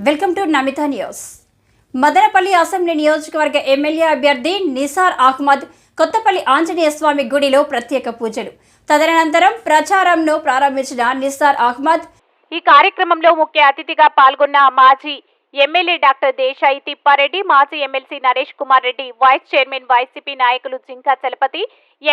Welcome to Namita news. Madanapalle assembly నియోజకవర్గ MLA అభ్యర్థి నిసార్ అహ్మద్ కొత్తపల్లి ఆంజనేయ స్వామి గుడిలో ప్రత్యేక పూజలు. తదనంతరం ప్రచారంను ప్రారంభించిన నిసార్ అహ్మద్ ఈ కార్యక్రమంలో ముఖ్య అతిథిగా పాల్గొన్న మాజీ ఎమ్మెల్యే డాక్టర్ దేశాయి తిప్పారెడ్డి, మాజీ MLC Naresh Kumar Reddy, vice chairman YCP నాయకులు జింకా చలపతి,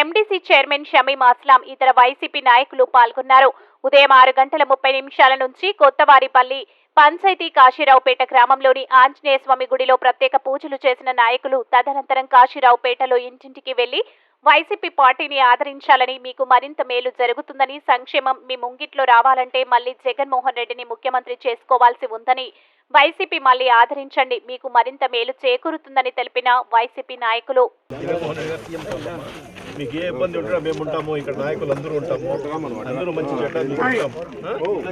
ఎండీసీ చైర్మన్ షమీం అస్లాం, ఇతర వైసీపీ నాయకులు పాల్గొన్నారు. ఉదయం 6:30 నుంచి కొత్తవారిపల్లి పంచాయతీ కాశీరావుపేట గ్రామంలోని ఆంజనేయ స్వామి గుడిలో ప్రత్యేక పూజలు చేసిన నాయకులు తదనంతరం కాశీరావుపేటలో ఇంటింటికి వెళ్లి వైసీపీ పార్టీని ఆదరించాలని, మీకు మరింత మేలు జరుగుతుందని, సంక్షేమం మీ ముంగిట్లో రావాలంటే మళ్లీ జగన్మోహన్ రెడ్డిని ముఖ్యమంత్రి చేసుకోవాల్సి ఉందని, వైసీపీ మళ్లీ ఆదరించండి, మీకు మరింత మేలు చేకూరుతుందని తెలిపిన వైసీపీ నాయకులు మీకు ఏ ఇబ్బంది ఉంటే మేము ఉంటాము, ఇక్కడ నాయకులు అందరూ ఉంటాము, అందరూ మంచి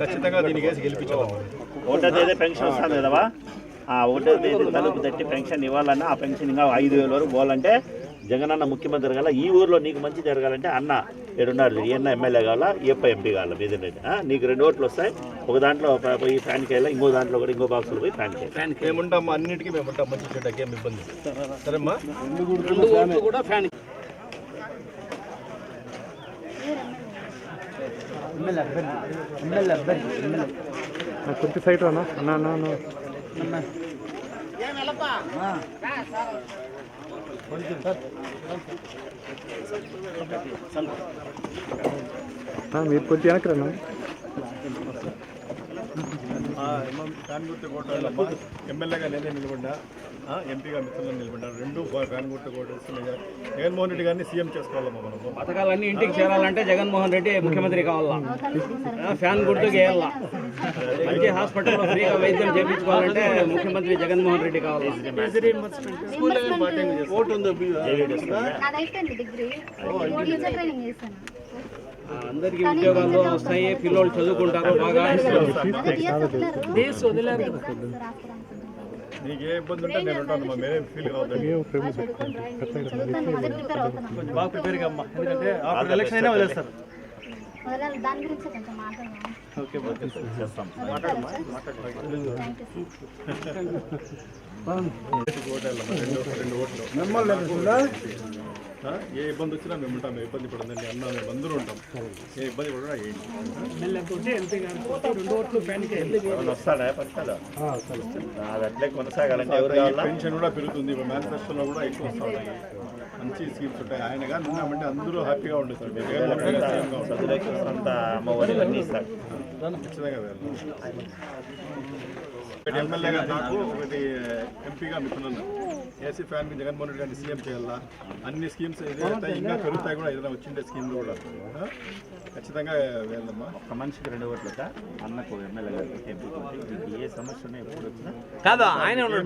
ఖచ్చితంగా దీనికి వేసి గెలిపించాము. ఒకటో తేదీ పెన్షన్ వస్తుంది కదవా, ఆ ఒకటో తేదీ తలుపు తట్టి పెన్షన్ ఇవ్వాలన్నా ఆ పెన్షన్ ఇంకా 5,000 వరకు పోవాలంటే జగనన్న ముఖ్యమంత్రి కావాలా, ఈ ఊర్లో నీకు మంచి జరగాలంటే అన్న ఏడున్నారు ఈయన ఎమ్మెల్యే కావాలా, ఏపీ ఎంపీ కావాలా, మీదండి నీకు 2 ఓట్లు వస్తాయి. ఒక దాంట్లో పోయి ఫ్యాన్కి వెళ్ళా, ఇంకో దాంట్లో కూడా ఇంకో బాక్సులు పోయి ఫ్యాన్కి మేముంటాము, అన్నిటికీ మేము ఉంటాం, మంచి చెడ్డకి ఏమి ఇబ్బంది సరేమ్మా. కొంచెం సైట్ అన్నా అన్న మీరు కొంచెం వెనక్కి రన్నా. ఫ్యాన్ గుర్తు కోట ఎమ్మెల్యేగా నేనే నిలబడ్డా, ఎంపీగా మిత్రులను నిలబడ్డా, 2 ఫ్యాన్ గుర్తు కోట జగన్మోహన్ రెడ్డి గారిని సీఎం చేసుకోవాలమ్మా. మనం పథకాలన్నీ ఇంటికి చేరాలంటే జగన్మోహన్ రెడ్డి ముఖ్యమంత్రి కావాలా, ఫ్యాన్ గుర్తుకు వేయాలా, మంచి హాస్పిటల్లో ఫ్రీగా వైద్యం చేయించుకోవాలంటే ముఖ్యమంత్రి జగన్మోహన్ రెడ్డి కావాలి. అందరికీ ఉద్యోగాలు వస్తాయి, పిల్లలు చదువుకుంటారు బాగా. నీకు ఏ ఇబ్బంది ఉంటే నేను ఉంటాను, మేమే ఫీల్ కావద్దండి. బాగా ప్రిపేర్గా అమ్మా, ఎందుకంటే ఆఫ్టర్ ఎలక్షన్ అయినా వదిలేస్తారు. ఏ ఇబ్బంది వచ్చినా మేము ఉంటాం, ఏ ఇబ్బంది పడదండి అన్న, మేము అందరూ ఉంటాం, ఏ ఇబ్బంది కూడా వస్తాడా అది అట్లే కొనసాగాలంటే ఎవరు కావాలా? పెన్షన్ కూడా పెరుగుతుంది, మేనిఫెస్టోలో కూడా ఎక్కువ వస్తాయి, మంచి స్కీమ్స్ ఉంటాయి. ఆయనగా ఉన్నామంటే అందరూ హ్యాపీగా ఉండొచ్చు. సొంత అమ్మఒడి అన్నీ ఇస్తాడు. ఖచ్చితంగా ఒకటి ఎమ్మెల్యేగా నాకు, ఒకటి ఎంపీగా మిత్రులను ఏసీ ఫ్యాన్కి జగన్మోహన్ రెడ్డి గారిని సీఎం చేయాలా, అన్ని స్కీమ్స్ ఏదైతే ఇంకా పెరుగుతాయి కూడా, ఏదైనా వచ్చిండే స్కీమ్లు కూడా ఖచ్చితంగా వెళ్ళమ్మా. ఒక మనిషికి 2 ఓట్లు అన్నకు ఎమ్మెల్యే గారికి ఎంపీ ఏ సమస్య ఎప్పుడు వచ్చినా కాదు ఆయన ఉన్నాడు.